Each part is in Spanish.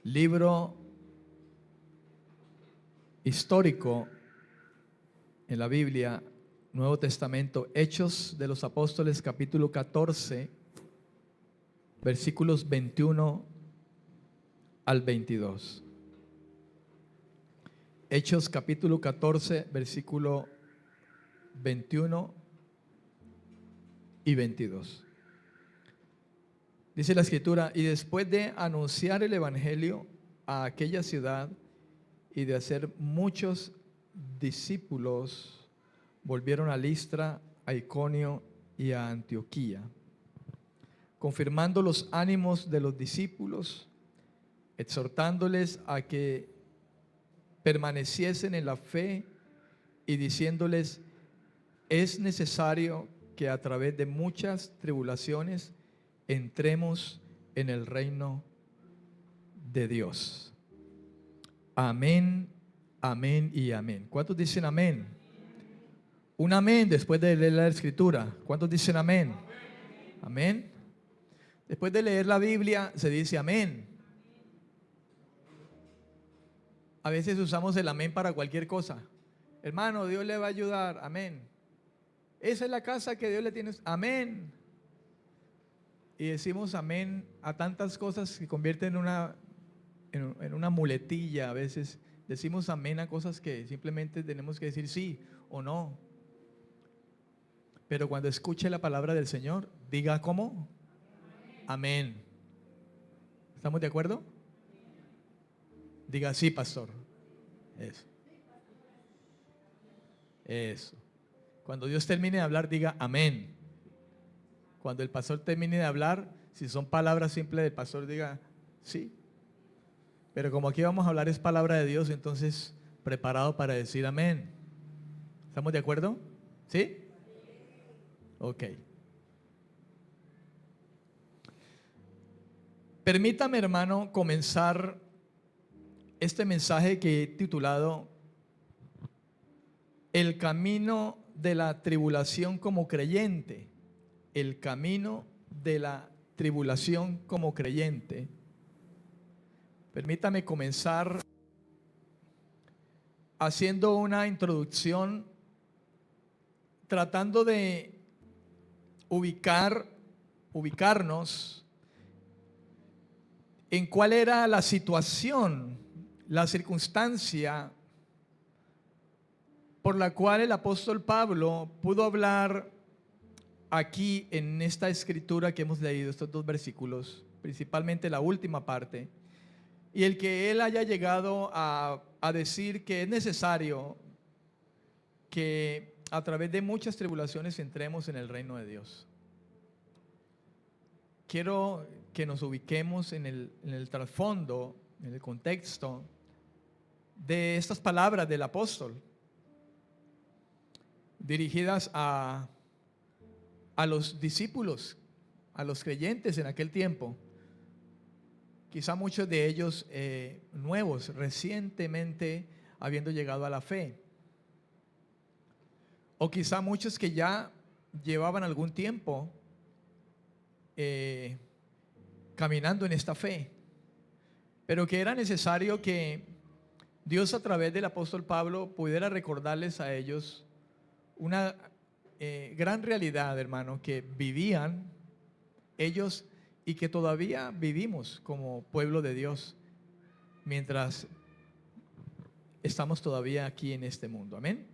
libro histórico en la Biblia, Nuevo Testamento, Hechos de los Apóstoles, capítulo 14, versículos 21 al 22. Hechos capítulo 14, versículo 21 y 22. Dice la Escritura: y después de anunciar el Evangelio a aquella ciudad y de hacer muchos discípulos, volvieron a Listra, a Iconio y a Antioquía, confirmando los ánimos de los discípulos, exhortándoles a que permaneciesen en la fe y diciéndoles: es necesario que a través de muchas tribulaciones entremos en el reino de Dios. Amén, amén y amén. ¿Cuántos dicen amén? Un amén después de leer la Escritura. ¿Cuántos dicen amén? Amén. Después de leer la Biblia se dice amén. A veces usamos el amén para cualquier cosa. Hermano, Dios le va a ayudar. Amén. Esa es la casa que Dios le tiene. Amén. Y decimos amén a tantas cosas que convierten en una muletilla. A veces decimos amén a cosas que simplemente tenemos que decir sí o no. Pero cuando escuche la palabra del Señor, diga ¿cómo? Amén. ¿Estamos de acuerdo? Diga sí, pastor. Eso. Eso. Cuando Dios termine de hablar, diga amén. Cuando el pastor termine de hablar, si son palabras simples del pastor, diga sí. Pero como aquí vamos a hablar es palabra de Dios, entonces preparado para decir amén. ¿Estamos de acuerdo? ¿Sí? Ok. Permítame, hermano, comenzar este mensaje que he titulado El camino de la tribulación como creyente. El camino de la tribulación como creyente. Permítame comenzar haciendo una introducción, tratando de ubicarnos en cuál era la situación, la circunstancia por la cual el apóstol Pablo pudo hablar aquí en esta escritura que hemos leído, estos dos versículos, principalmente la última parte, y el que él haya llegado a decir que es necesario que a través de muchas tribulaciones entremos en el reino de Dios. Quiero que nos ubiquemos en el trasfondo, en el contexto de estas palabras del apóstol, dirigidas a los discípulos, a los creyentes en aquel tiempo. Quizá muchos de ellos nuevos, recientemente habiendo llegado a la fe. O quizá muchos que ya llevaban algún tiempo caminando en esta fe. Pero que era necesario que Dios a través del apóstol Pablo pudiera recordarles a ellos una gran realidad, hermano, que vivían ellos y que todavía vivimos como pueblo de Dios mientras estamos todavía aquí en este mundo. Amén.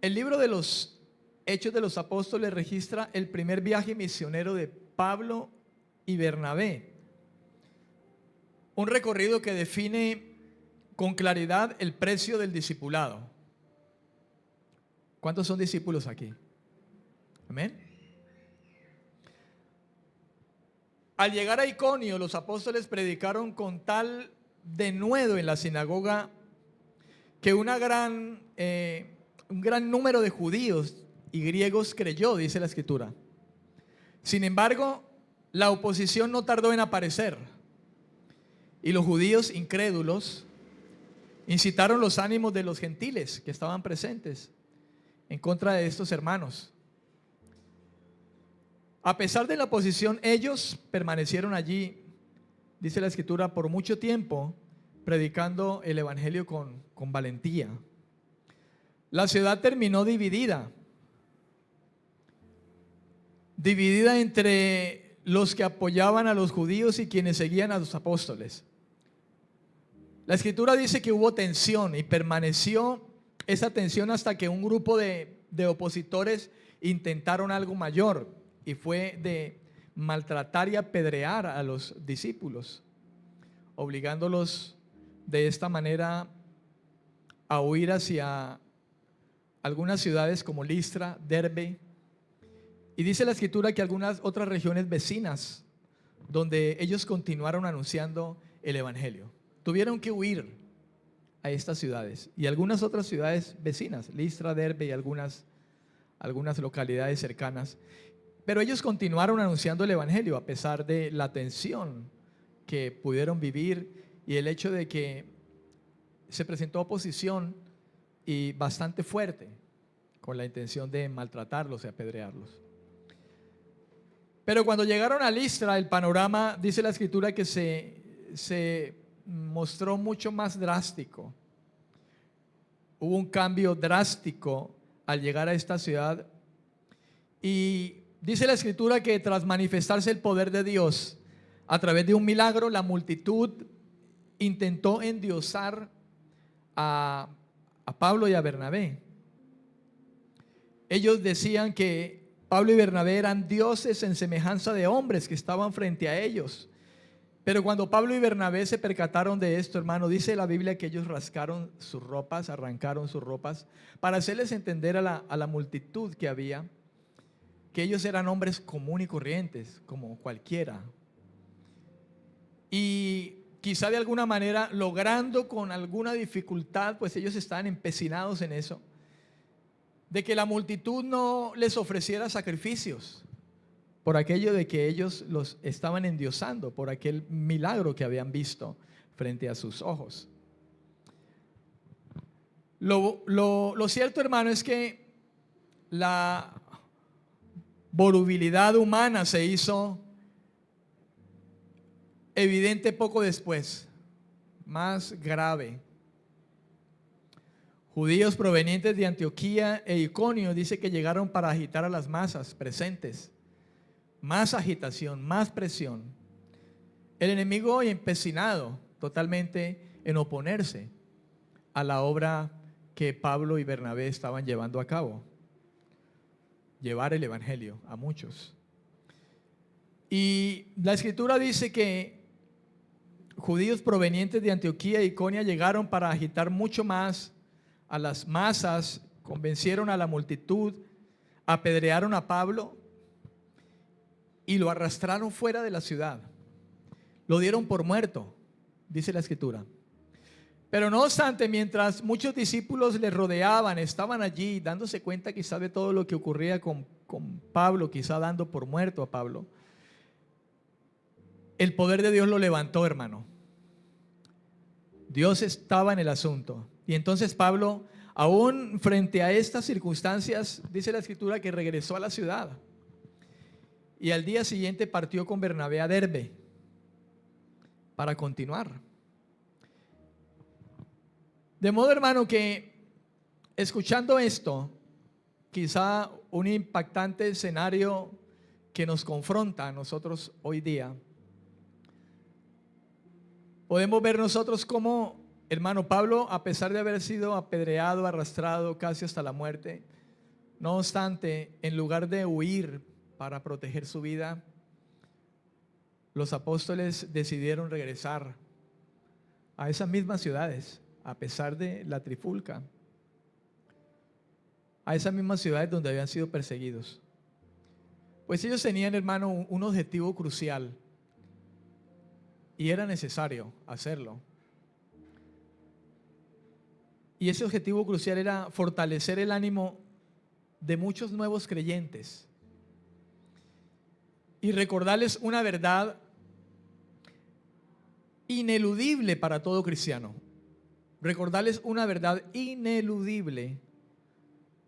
El libro de los Hechos de los Apóstoles registra el primer viaje misionero de Pablo y Bernabé, un recorrido que define con claridad el precio del discipulado. ¿Cuántos son discípulos aquí? Amén. Al llegar a Iconio, los apóstoles predicaron con tal denuedo en la sinagoga que un gran número de judíos y griegos creyó, dice la Escritura. Sin embargo, la oposición no tardó en aparecer y los judíos incrédulos incitaron los ánimos de los gentiles que estaban presentes en contra de estos hermanos. A pesar de la oposición, ellos permanecieron allí dice la Escritura, por mucho tiempo predicando el Evangelio con valentía. La ciudad terminó dividida entre los que apoyaban a los judíos y quienes seguían a los apóstoles. La Escritura dice que hubo tensión y permaneció esa tensión hasta que un grupo de opositores intentaron algo mayor, y fue de maltratar y apedrear a los discípulos, obligándolos de esta manera a huir hacia algunas ciudades como Listra, Derbe, y dice la Escritura que algunas otras regiones vecinas, donde ellos continuaron anunciando el Evangelio. Tuvieron que huir a estas ciudades y algunas otras ciudades vecinas, Listra, Derbe y algunas localidades cercanas. Pero ellos continuaron anunciando el Evangelio a pesar de la tensión que pudieron vivir y el hecho de que se presentó oposición y bastante fuerte con la intención de maltratarlos y apedrearlos. Pero cuando llegaron a Listra, el panorama, dice la Escritura, que se mostró mucho más drástico. Hubo un cambio drástico al llegar a esta ciudad, y dice la Escritura que tras manifestarse el poder de Dios a través de un milagro, la multitud intentó endiosar a Pablo y a Bernabé. Ellos decían que Pablo y Bernabé eran dioses en semejanza de hombres que estaban frente a ellos. Pero cuando Pablo y Bernabé se percataron de esto, hermano, dice la Biblia que ellos rascaron sus ropas, arrancaron sus ropas, para hacerles entender a la multitud que había, que ellos eran hombres comunes y corrientes, como cualquiera. Y quizá de alguna manera, logrando con alguna dificultad, pues ellos estaban empecinados en eso, de que la multitud no les ofreciera sacrificios por aquello de que ellos los estaban endiosando, por aquel milagro que habían visto frente a sus ojos. Lo cierto, hermano, es que la volubilidad humana se hizo evidente poco después, más grave. Judíos provenientes de Antioquía e Iconio dice que llegaron para agitar a las masas presentes. Más agitación, más presión. El enemigo empecinado totalmente en oponerse a la obra que Pablo y Bernabé estaban llevando a cabo. Llevar el Evangelio a muchos. Y la Escritura dice que judíos provenientes de Antioquía e Iconio llegaron para agitar mucho más a las masas, convencieron a la multitud, apedrearon a Pablo y lo arrastraron fuera de la ciudad. Lo dieron por muerto, dice la Escritura. Pero no obstante, mientras muchos discípulos le rodeaban, estaban allí dándose cuenta quizá de todo lo que ocurría con Pablo, quizá dando por muerto a Pablo, el poder de Dios lo levantó, hermano. Dios estaba en el asunto. Y entonces Pablo, aún frente a estas circunstancias, dice la Escritura que regresó a la ciudad. Y al día siguiente partió con Bernabé a Derbe para continuar. De modo, hermano, que escuchando esto, quizá un impactante escenario que nos confronta a nosotros hoy día, podemos ver nosotros cómo, hermano, Pablo, a pesar de haber sido apedreado, arrastrado casi hasta la muerte, no obstante, en lugar de huir para proteger su vida, los apóstoles decidieron regresar a esas mismas ciudades, a pesar de la trifulca, a esas mismas ciudades donde habían sido perseguidos. Pues ellos tenían, hermano, un objetivo crucial, y era necesario hacerlo. Y ese objetivo crucial era fortalecer el ánimo de muchos nuevos creyentes y recordarles una verdad ineludible para todo cristiano. Recordarles una verdad ineludible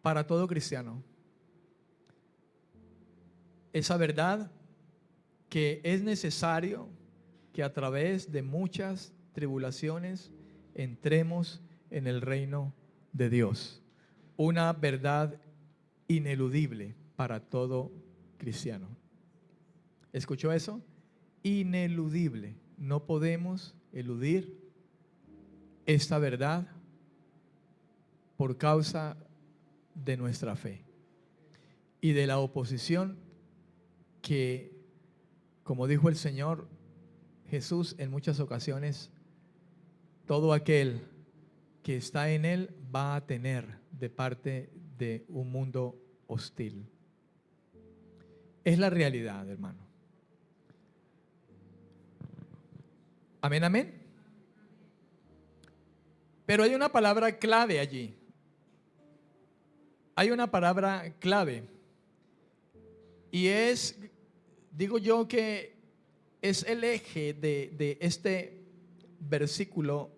para todo cristiano. Esa verdad que es necesario que a través de muchas tribulaciones entremos en el reino de Dios. Una verdad ineludible para todo cristiano. ¿Escuchó eso? Ineludible. No podemos eludir esta verdad por causa de nuestra fe y de la oposición que, como dijo el Señor Jesús en muchas ocasiones, todo aquel que está en Él va a tener de parte de un mundo hostil. Es la realidad, hermano. Amén, amén. Pero hay una palabra clave allí. Hay una palabra clave. Y es, digo yo, que es el eje de este versículo,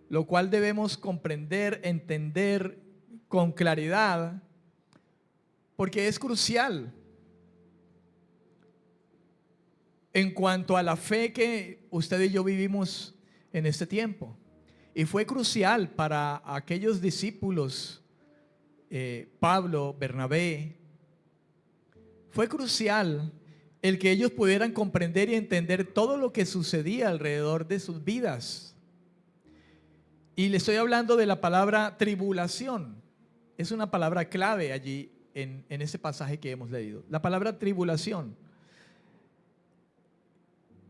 lo cual debemos comprender, entender con claridad, porque es crucial en cuanto a la fe que usted y yo vivimos en este tiempo. Y fue crucial para aquellos discípulos, Pablo, Bernabé. Fue crucial el que ellos pudieran comprender y entender todo lo que sucedía alrededor de sus vidas. Y le estoy hablando de la palabra tribulación. Es una palabra clave allí en ese pasaje que hemos leído. La palabra tribulación.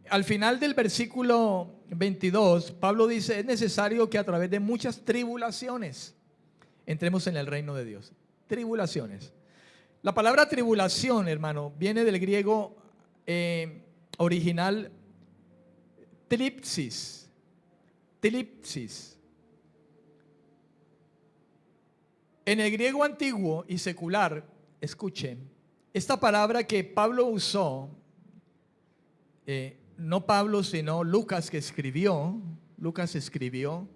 Al final del versículo 22, Pablo dice: es necesario que a través de muchas tribulaciones entremos en el reino de Dios. Tribulaciones. La palabra tribulación, hermano, viene del griego original tlipsis. Tlipsis. En el griego antiguo y secular, escuchen, esta palabra que Pablo usó, no Pablo, sino Lucas que escribió. Lucas escribió.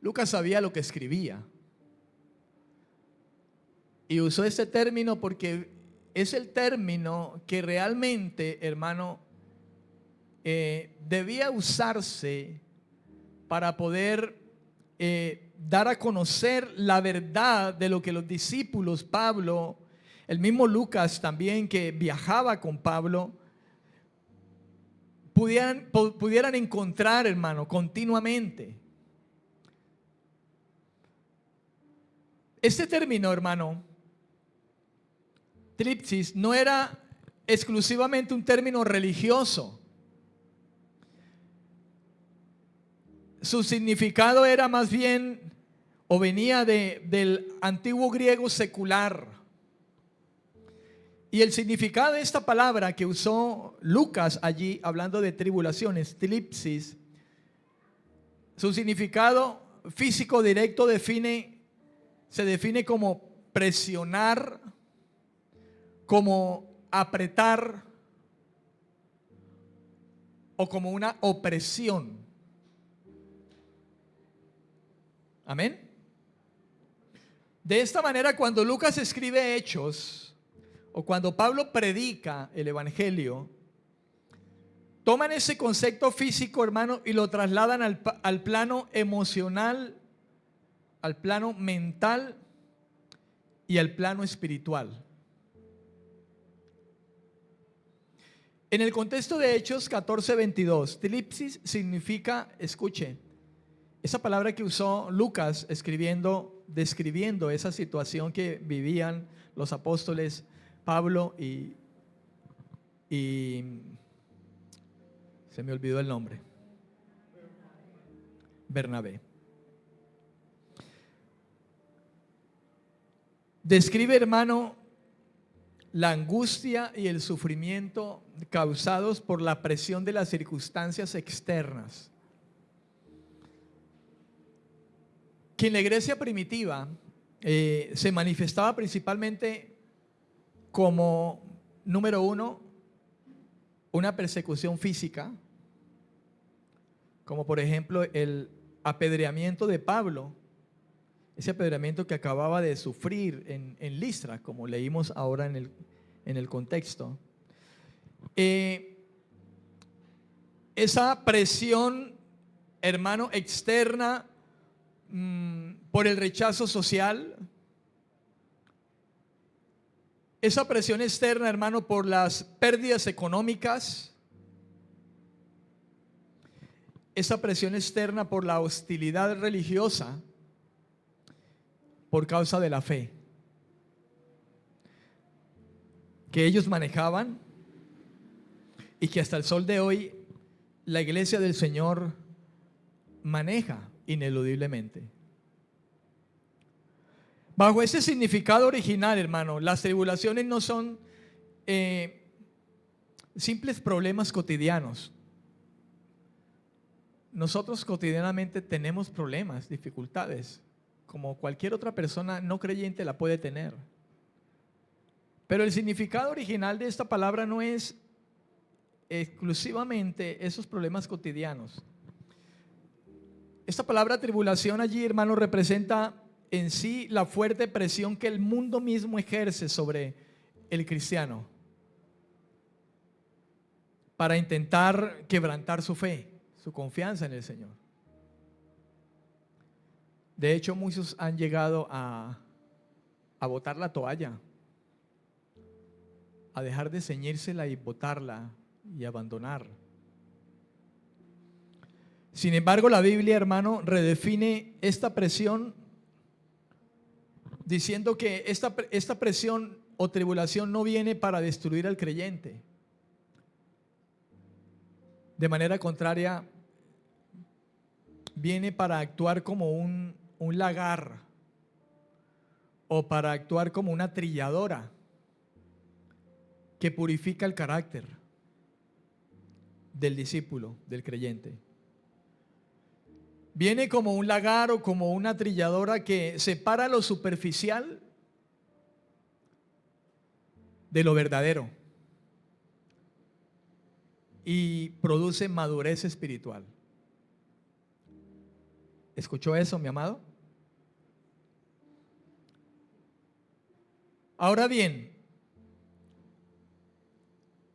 Lucas sabía lo que escribía. Y usó ese término porque es el término que realmente, hermano, debía usarse para poder dar a conocer la verdad de lo que los discípulos, Pablo, el mismo Lucas también que viajaba con Pablo, pudieran encontrar, hermano, continuamente. Este término, hermano, tlipsis, no era exclusivamente un término religioso. Su significado era más bien, o venía del antiguo griego secular. Y el significado de esta palabra que usó Lucas allí, hablando de tribulaciones, tlipsis, su significado físico directo se define como presionar, como apretar o como una opresión. Amén. De esta manera, cuando Lucas escribe Hechos, o cuando Pablo predica el evangelio, toman ese concepto físico, hermano, y lo trasladan al plano emocional, al plano mental y al plano espiritual. En el contexto de Hechos 14:22, tlipsis significa, escuche, esa palabra que usó Lucas describiendo esa situación que vivían los apóstoles Pablo y se me olvidó el nombre, Bernabé. Describe, hermano, la angustia y el sufrimiento causados por la presión de las circunstancias externas, que en la iglesia primitiva se manifestaba principalmente como, número uno, una persecución física, como por ejemplo el apedreamiento de Pablo, ese apedreamiento que acababa de sufrir en Listra, como leímos ahora en el contexto. esa presión, hermano, externa por el rechazo social, esa presión externa, hermano, por las pérdidas económicas, esa presión externa por la hostilidad religiosa por causa de la fe que ellos manejaban y que hasta el sol de hoy la iglesia del Señor maneja ineludiblemente. Bajo ese significado original, hermano, las tribulaciones no son simples problemas cotidianos. Nosotros cotidianamente tenemos problemas, dificultades, como cualquier otra persona no creyente la puede tener. Pero el significado original de esta palabra no es exclusivamente esos problemas cotidianos. Esta palabra tribulación allí, hermano, representa en sí la fuerte presión que el mundo mismo ejerce sobre el cristiano para intentar quebrantar su fe, su confianza en el Señor. De hecho, muchos han llegado a botar la toalla, a dejar de ceñírsela y botarla y abandonar. Sin embargo, la Biblia, hermano, redefine esta presión diciendo que esta presión o tribulación no viene para destruir al creyente. De manera contraria, viene para actuar como un lagar o para actuar como una trilladora que purifica el carácter del discípulo, del creyente. Viene como un lagar o como una trilladora que separa lo superficial de lo verdadero y produce madurez espiritual. ¿Escuchó eso, mi amado? Ahora bien,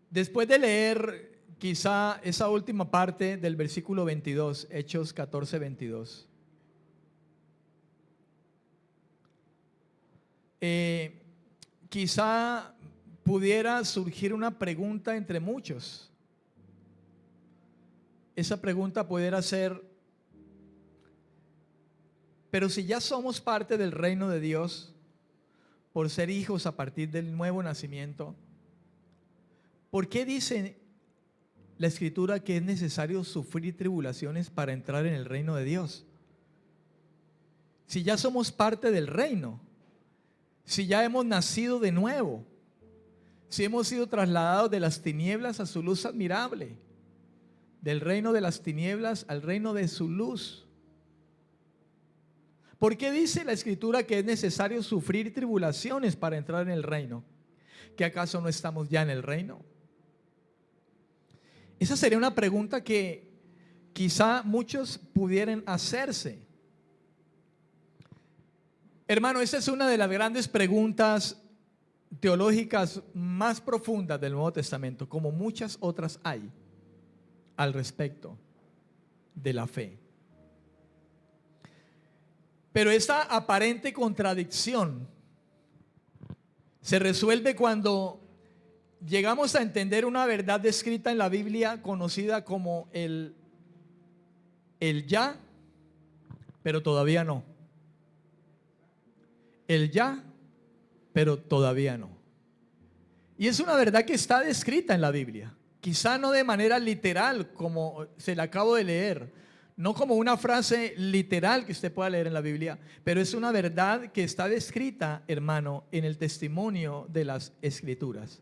después de leer quizá esa última parte del versículo 22, Hechos 14, 22, quizá pudiera surgir una pregunta entre muchos. Esa pregunta pudiera ser: pero si ya somos parte del reino de Dios, por ser hijos a partir del nuevo nacimiento, ¿por qué dice la Escritura que es necesario sufrir tribulaciones para entrar en el reino de Dios? Si ya somos parte del reino, si ya hemos nacido de nuevo, si hemos sido trasladados de las tinieblas a su luz admirable, del reino de las tinieblas al reino de su luz. ¿Por qué dice la Escritura que es necesario sufrir tribulaciones para entrar en el reino? ¿Que acaso no estamos ya en el reino? Esa sería una pregunta que quizá muchos pudieran hacerse. Hermano, esa es una de las grandes preguntas teológicas más profundas del Nuevo Testamento, como muchas otras hay al respecto de la fe. Pero esta aparente contradicción se resuelve cuando llegamos a entender una verdad descrita en la Biblia conocida como el ya, pero todavía no. El ya, pero todavía no. Y es una verdad que está descrita en la Biblia, quizá no de manera literal como se la acabo de leer, no como una frase literal que usted pueda leer en la Biblia, pero es una verdad que está descrita, hermano, en el testimonio de las Escrituras.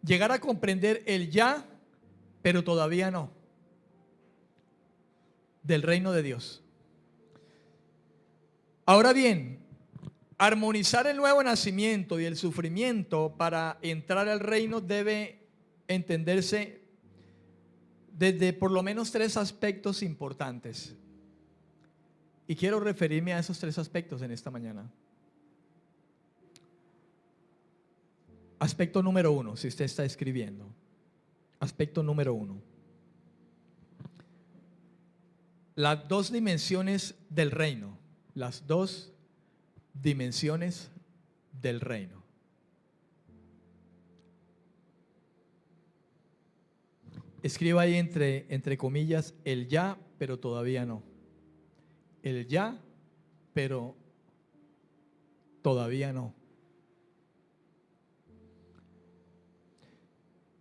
Llegar a comprender el ya, pero todavía no, del reino de Dios. Ahora bien, armonizar el nuevo nacimiento y el sufrimiento para entrar al reino debe entenderse desde por lo menos tres aspectos importantes. Y quiero referirme a esos tres aspectos en esta mañana. Aspecto número uno, si usted está escribiendo. Aspecto número uno. las dos dimensiones del reino. Las dos dimensiones del reino. Escriba ahí entre comillas el ya, pero todavía no. El ya, pero todavía no.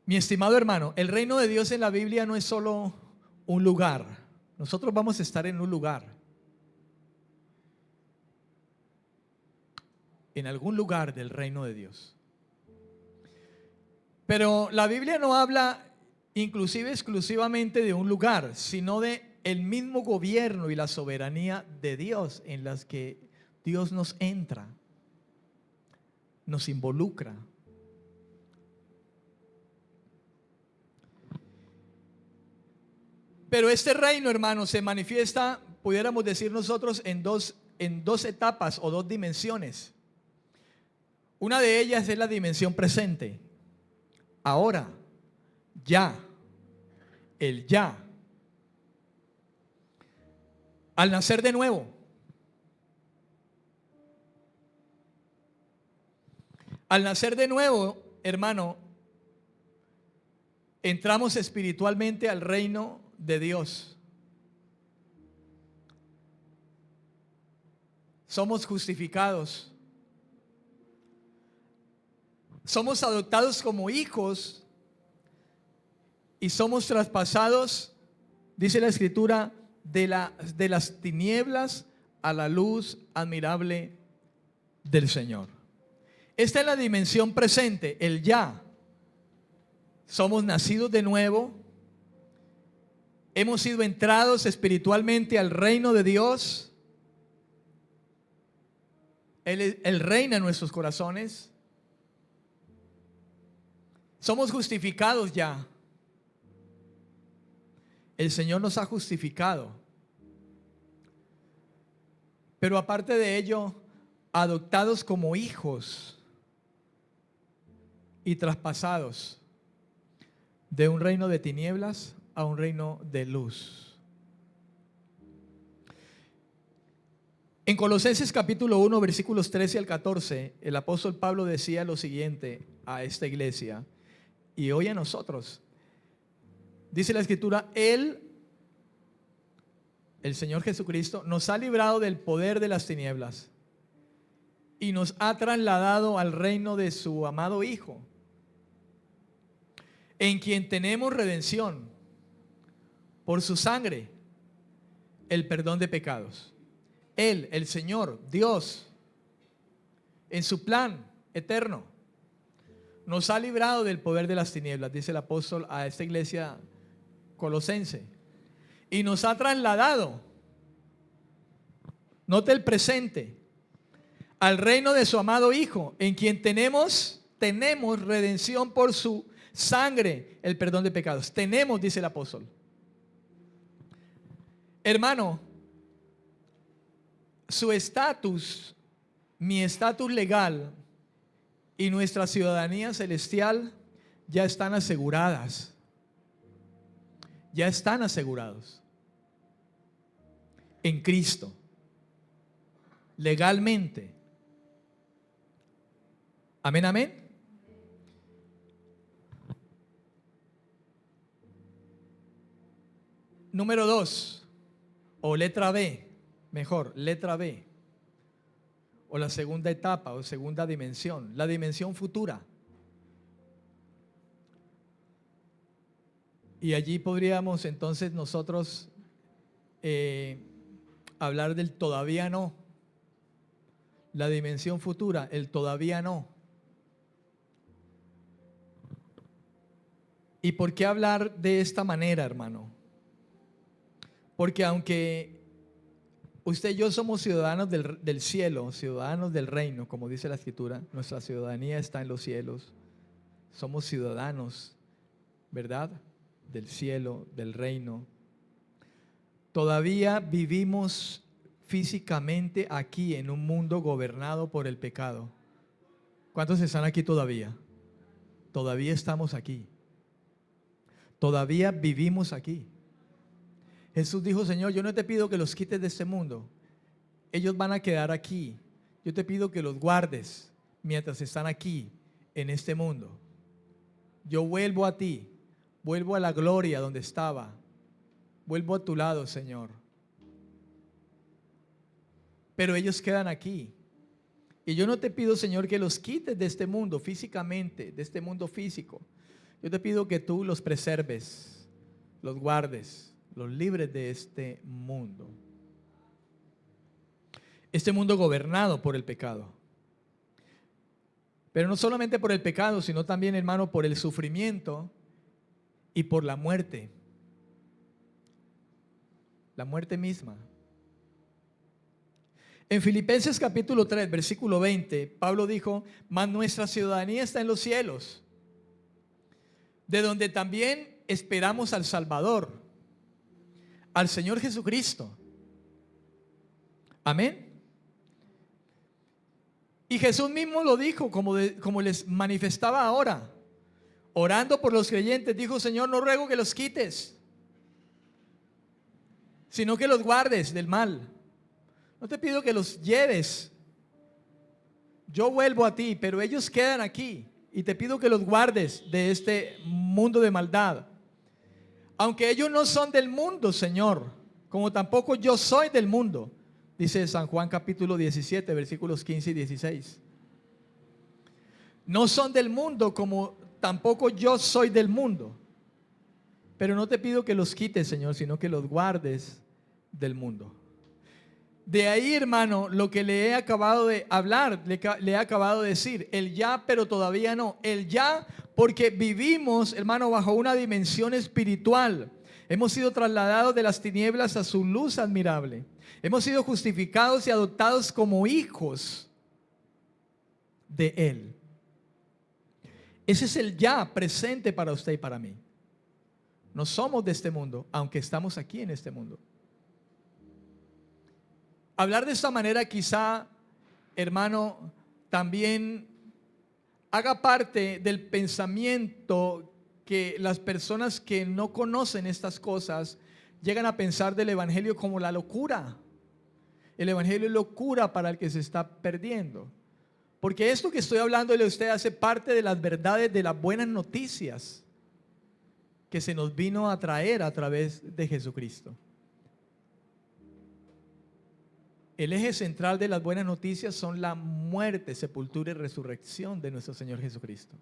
Mi estimado hermano, el reino de Dios en la Biblia no es solo un lugar. Nosotros vamos a estar en un lugar. En algún lugar del reino de Dios. Pero la Biblia no habla inclusive exclusivamente de un lugar, sino de el mismo gobierno y la soberanía de Dios en las que Dios nos entra, nos involucra. Pero este reino, hermano, se manifiesta, pudiéramos decir nosotros, en dos etapas o dos dimensiones. Una de ellas es la dimensión presente. Ahora, ya, el ya. Al nacer de nuevo. Al nacer de nuevo, hermano, entramos espiritualmente al reino de Dios. Somos justificados. Somos adoptados como hijos y somos traspasados, dice la Escritura, de las tinieblas a la luz admirable del Señor. Esta es la dimensión presente, el ya. Somos nacidos de nuevo. Hemos sido entrados espiritualmente al reino de Dios. Él reina en nuestros corazones. Somos justificados ya. El Señor nos ha justificado. Pero aparte de ello, adoptados como hijos y traspasados de un reino de tinieblas a un reino de luz. En Colosenses capítulo 1, versículos 13 al 14, el apóstol Pablo decía lo siguiente a esta iglesia y hoy a nosotros. Dice la Escritura, Él, el Señor Jesucristo, nos ha librado del poder de las tinieblas y nos ha trasladado al reino de su amado Hijo, en quien tenemos redención por su sangre, el perdón de pecados. Él, el Señor, Dios, en su plan eterno, nos ha librado del poder de las tinieblas, dice el apóstol a esta iglesia colosense, y nos ha trasladado, note el presente, al reino de su amado Hijo, en quien tenemos redención por su sangre, el perdón de pecados. Tenemos, dice el apóstol. Hermano, su estatus, mi estatus legal y nuestra ciudadanía celestial ya están aseguradas. Ya están asegurados en Cristo, legalmente. Amén, amén. Número 2, o letra B, mejor, letra B, o la segunda etapa o segunda dimensión, la dimensión futura. Y allí podríamos entonces nosotros hablar del todavía no. La dimensión futura, el todavía no. ¿Y por qué hablar de esta manera, hermano? Porque aunque usted y yo somos ciudadanos del cielo, ciudadanos del reino, como dice la Escritura, nuestra ciudadanía está en los cielos. Somos ciudadanos, ¿verdad?, del cielo, del reino. Todavía vivimos físicamente aquí en un mundo gobernado por el pecado. ¿Cuántos están aquí todavía? Todavía estamos aquí. Todavía vivimos aquí. Jesús dijo: Señor, yo no te pido que los quites de este mundo. Ellos van a quedar aquí. Yo te pido que los guardes mientras están aquí en este mundo. Yo vuelvo a ti, vuelvo a la gloria donde estaba, vuelvo a tu lado, Señor. Pero ellos quedan aquí. Y yo no te pido, Señor, que los quites de este mundo físicamente, de este mundo físico. Yo te pido que tú los preserves, los guardes, los libres de este mundo. Este mundo gobernado por el pecado. Pero no solamente por el pecado, sino también, hermano, por el sufrimiento y por la muerte. La muerte misma. En Filipenses capítulo 3, versículo 20, Pablo dijo: mas nuestra ciudadanía está en los cielos, de donde también esperamos al Salvador, al Señor Jesucristo. Amén. Y Jesús mismo lo dijo, como les manifestaba ahora, orando por los creyentes. Dijo: Señor, no ruego que los quites, sino que los guardes del mal. No te pido que los lleves. Yo vuelvo a ti, pero ellos quedan aquí. Y te pido que los guardes de este mundo de maldad. Aunque ellos no son del mundo, Señor, como tampoco yo soy del mundo. Dice San Juan capítulo 17, versículos 15 y 16. No son del mundo como tampoco yo soy del mundo. Pero no te pido que los quites, Señor, sino que los guardes del mundo. De ahí, hermano, lo que le he acabado de hablar, le he acabado de decir, el ya, pero todavía no. El ya, porque vivimos, hermano, bajo una dimensión espiritual. Hemos sido trasladados de las tinieblas a su luz admirable. Hemos sido justificados y adoptados como hijos de Él. Ese es el ya presente para usted y para mí. No somos de este mundo, aunque estamos aquí en este mundo. Hablar de esta manera quizá, hermano, también haga parte del pensamiento que las personas que no conocen estas cosas llegan a pensar del evangelio como la locura. El evangelio es locura para el que se está perdiendo. Porque esto que estoy hablando de usted hace parte de las verdades de las buenas noticias que se nos vino a traer a través de Jesucristo. El eje central de las buenas noticias son la muerte, sepultura y resurrección de nuestro Señor Jesucristo.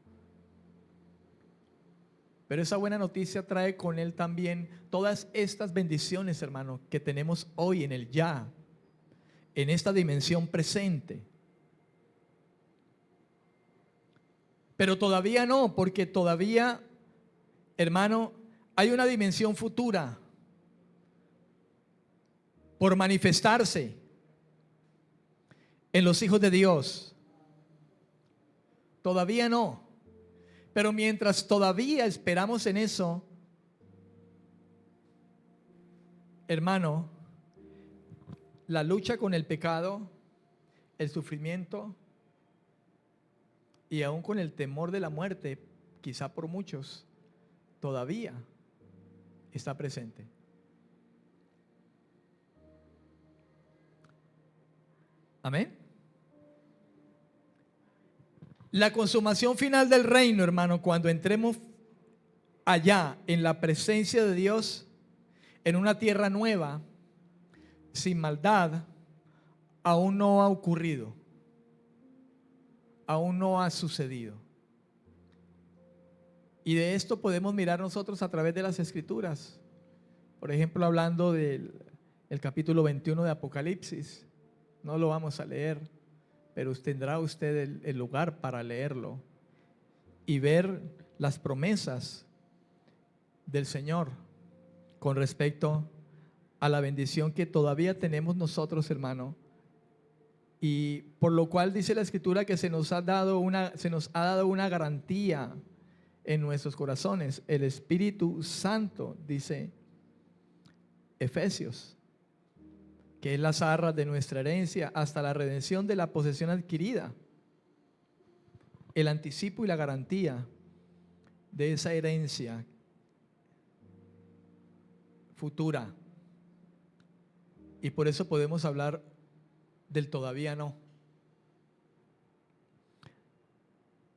Pero esa buena noticia trae con él también todas estas bendiciones, hermano, que tenemos hoy en el ya, en esta dimensión presente. Pero todavía no, porque todavía, hermano, hay una dimensión futura por manifestarse en los hijos de Dios. Todavía no. Pero mientras todavía esperamos en eso, hermano, la lucha con el pecado, el sufrimiento y aún con el temor de la muerte, quizá por muchos, todavía está presente. Amén. La consumación final del reino, hermano, cuando entremos allá en la presencia de Dios, en una tierra nueva, sin maldad, aún no ha ocurrido, aún no ha sucedido. Y de esto podemos mirar nosotros a través de las Escrituras. Por ejemplo, hablando del capítulo 21 de Apocalipsis. No lo vamos a leer, pero tendrá usted el lugar para leerlo y ver las promesas del Señor con respecto a la bendición que todavía tenemos nosotros, hermano, y por lo cual dice la Escritura que se nos ha dado una garantía en nuestros corazones, el Espíritu Santo, dice Efesios, que es las arras de nuestra herencia hasta la redención de la posesión adquirida, el anticipo y la garantía de esa herencia futura Y por eso podemos hablar del todavía no.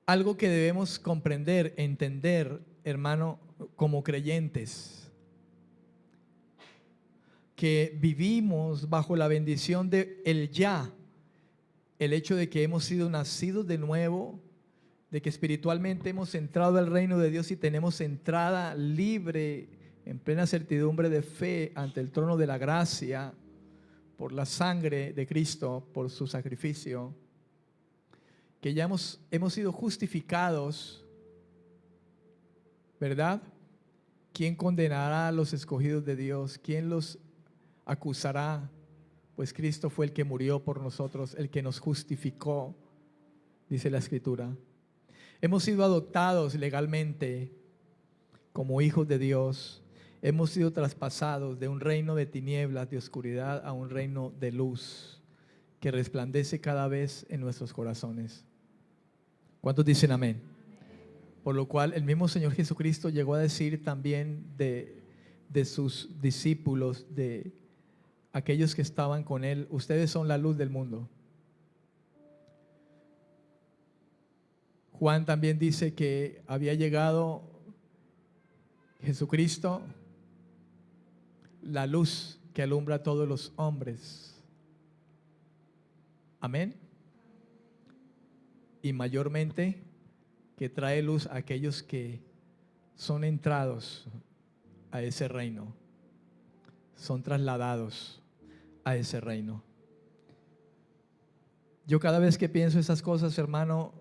Algo que debemos comprender, entender, hermano, como creyentes, que vivimos bajo la bendición de el ya, el hecho de que hemos sido nacidos de nuevo, de que espiritualmente hemos entrado al reino de Dios y tenemos entrada libre, en plena certidumbre de fe ante el trono de la gracia, por la sangre de Cristo, por su sacrificio, que ya hemos sido justificados, ¿verdad? ¿Quién condenará a los escogidos de Dios? ¿Quién los acusará? Pues Cristo fue el que murió por nosotros, el que nos justificó, dice la Escritura. Hemos sido adoptados legalmente como hijos de Dios. Hemos sido traspasados de un reino de tinieblas, de oscuridad, a un reino de luz que resplandece cada vez en nuestros corazones. ¿Cuántos dicen amén? Por lo cual el mismo Señor Jesucristo llegó a decir también de sus discípulos, de aquellos que estaban con Él: ustedes son la luz del mundo. Juan también dice que había llegado Jesucristo, la luz que alumbra a todos los hombres. Amén. Y mayormente que trae luz a aquellos que son entrados a ese reino, son trasladados a ese reino. Yo cada vez que pienso esas cosas, hermano,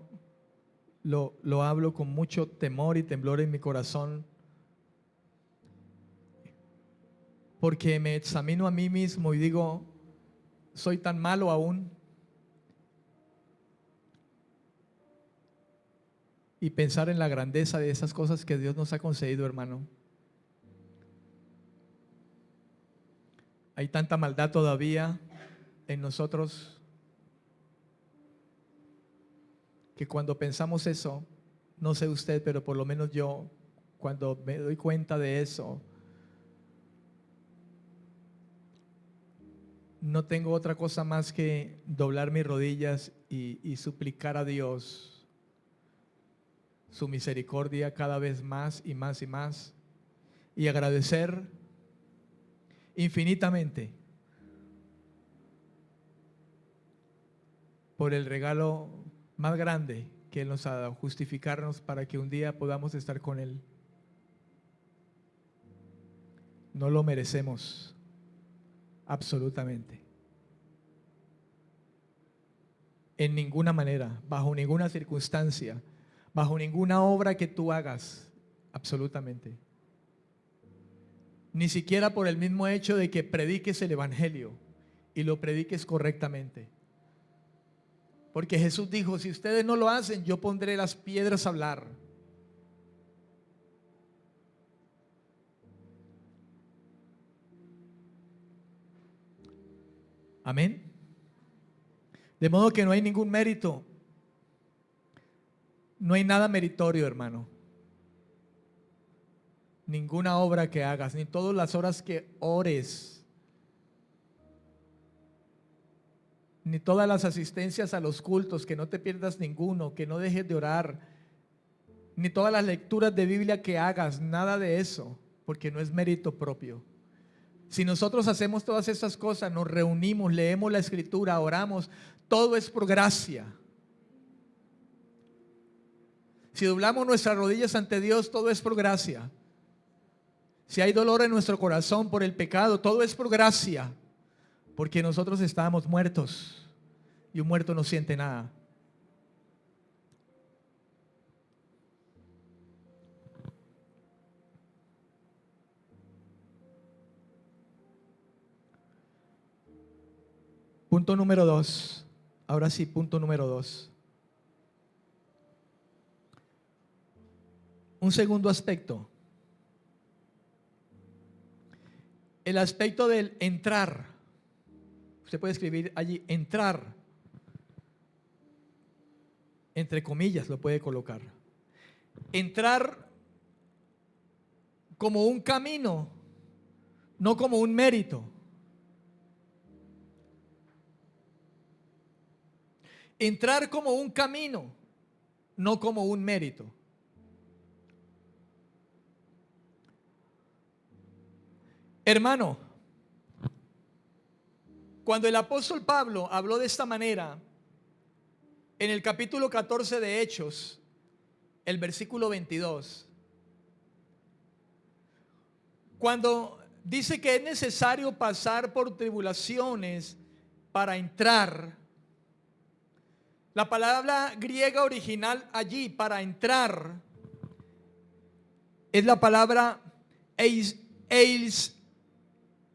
lo hablo con mucho temor y temblor en mi corazón, porque me examino a mí mismo y digo: soy tan malo aún. Y pensar en la grandeza de esas cosas que Dios nos ha concedido, hermano. Hay tanta maldad todavía en nosotros que cuando pensamos eso, no sé usted, pero por lo menos yo, cuando me doy cuenta de eso, no tengo otra cosa más que doblar mis rodillas y suplicar a Dios su misericordia cada vez más y más y más, y agradecer infinitamente por el regalo más grande que Él nos ha dado: justificarnos para que un día podamos estar con Él. No lo merecemos, absolutamente, en ninguna manera, bajo ninguna circunstancia, bajo ninguna obra que tú hagas, absolutamente. Ni siquiera por el mismo hecho de que prediques el evangelio y lo prediques correctamente. Porque Jesús dijo: si ustedes no lo hacen, yo pondré las piedras a hablar. Amén. De modo que no hay ningún mérito. No hay nada meritorio, hermano. Ninguna obra que hagas, ni todas las horas que ores, ni todas las asistencias a los cultos, que no te pierdas ninguno, que no dejes de orar, ni todas las lecturas de Biblia que hagas, nada de eso, porque no es mérito propio. Si nosotros hacemos todas estas cosas, nos reunimos, leemos la Escritura, oramos, todo es por gracia. Si doblamos nuestras rodillas ante Dios, todo es por gracia. Si hay dolor en nuestro corazón por el pecado, todo es por gracia, porque nosotros estábamos muertos y un muerto no siente nada. Punto número 2. Ahora sí, punto número 2. Un segundo aspecto. El aspecto del entrar. Usted puede escribir allí entrar. Entre comillas lo puede colocar. Entrar como un camino, no como un mérito. Entrar como un camino, no como un mérito. Hermano, cuando el apóstol Pablo habló de esta manera, en el capítulo 14 de Hechos, el versículo 22, cuando dice que es necesario pasar por tribulaciones para entrar, la palabra griega original allí para entrar es la palabra eis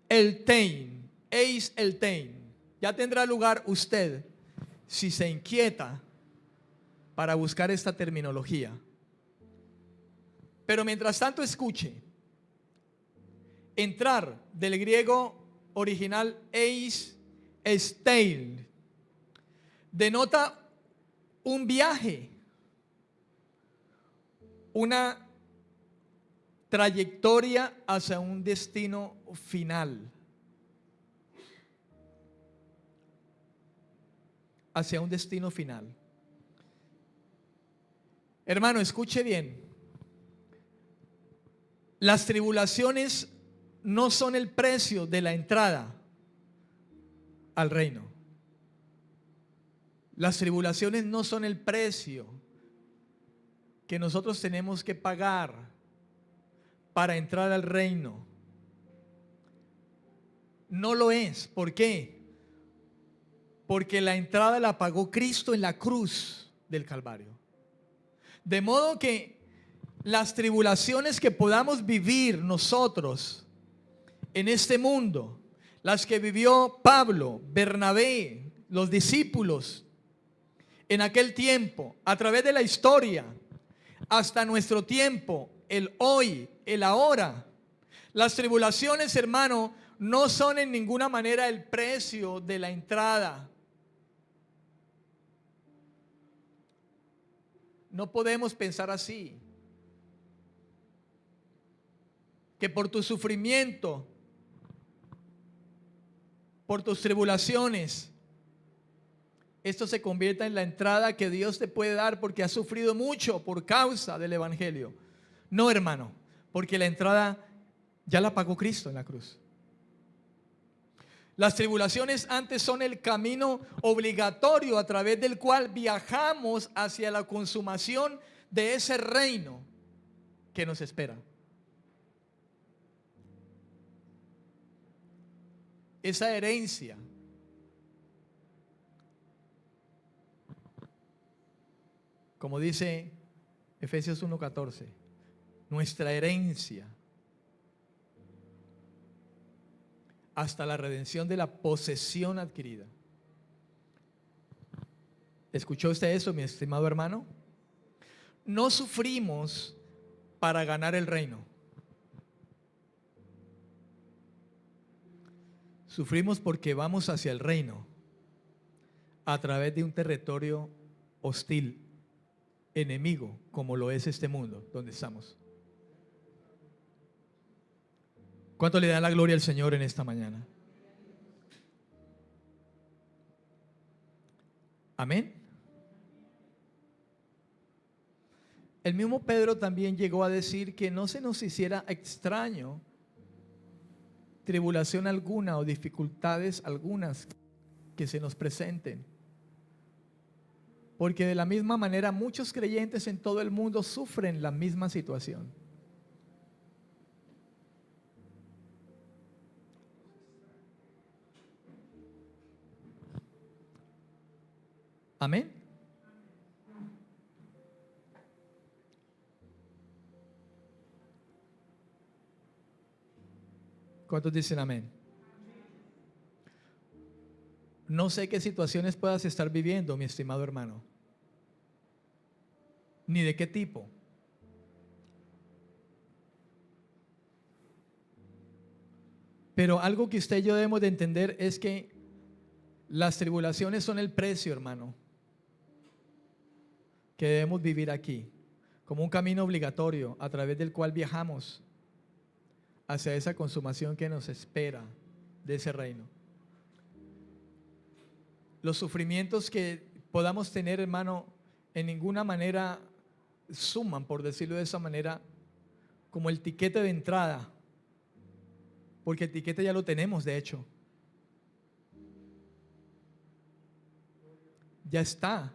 eltein. Ya tendrá lugar usted, si se inquieta, para buscar esta terminología. Pero mientras tanto escuche. Entrar del griego original eis estein denota un viaje, una trayectoria hacia un destino final. Hacia un destino final. Hermano, escuche bien. Las tribulaciones no son el precio de la entrada al reino. Las tribulaciones no son el precio que nosotros tenemos que pagar para entrar al reino. No lo es. ¿Por qué? Porque la entrada la pagó Cristo en la cruz del Calvario. De modo que las tribulaciones que podamos vivir nosotros en este mundo, las que vivió Pablo, Bernabé, los discípulos en aquel tiempo, a través de la historia, hasta nuestro tiempo, el hoy, el ahora, las tribulaciones, hermano, no son en ninguna manera el precio de la entrada. No podemos pensar así, que por tu sufrimiento, por tus tribulaciones, esto se convierta en la entrada que Dios te puede dar porque has sufrido mucho por causa del evangelio. No, hermano, porque la entrada ya la pagó Cristo en la cruz. Las tribulaciones antes son el camino obligatorio a través del cual viajamos hacia la consumación de ese reino que nos espera. Esa herencia. Como dice Efesios 1:14, nuestra herencia hasta la redención de la posesión adquirida. ¿Escuchó usted eso, mi estimado hermano? No sufrimos para ganar el reino. Sufrimos porque vamos hacia el reino a través de un territorio hostil, enemigo, como lo es este mundo donde estamos. ¿Cuánto le dan la gloria al Señor en esta mañana? Amén. El mismo Pedro también llegó a decir que no se nos hiciera extraño tribulación alguna o dificultades algunas que se nos presenten. Porque de la misma manera muchos creyentes en todo el mundo sufren la misma situación. Amén. ¿Cuántos dicen amén? No sé qué situaciones puedas estar viviendo, mi estimado hermano, ni de qué tipo. Pero algo que usted y yo debemos de entender es que las tribulaciones son el precio, hermano, que debemos vivir aquí, como un camino obligatorio a través del cual viajamos hacia esa consumación que nos espera de ese reino. Los sufrimientos que podamos tener, hermano, en ninguna manera suman, por decirlo de esa manera, como el tiquete de entrada, porque el tiquete ya lo tenemos, de hecho. Ya está.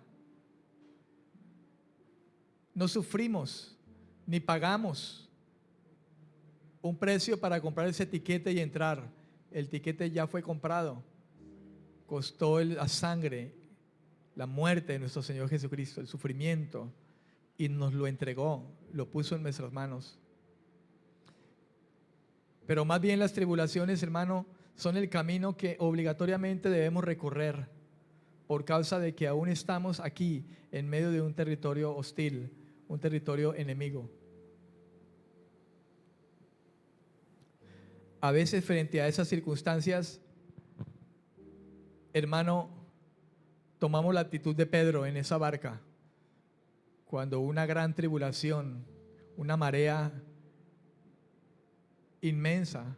No sufrimos ni pagamos un precio para comprar ese tiquete y entrar. El tiquete ya fue comprado. Costó la sangre, la muerte de nuestro Señor Jesucristo, el sufrimiento, y nos lo entregó, lo puso en nuestras manos. Pero más bien las tribulaciones, hermano, son el camino que obligatoriamente debemos recorrer por causa de que aún estamos aquí en medio de un territorio hostil, un territorio enemigo. A veces frente a esas circunstancias, hermano, tomamos la actitud de Pedro en esa barca, cuando una gran tribulación, una marea inmensa,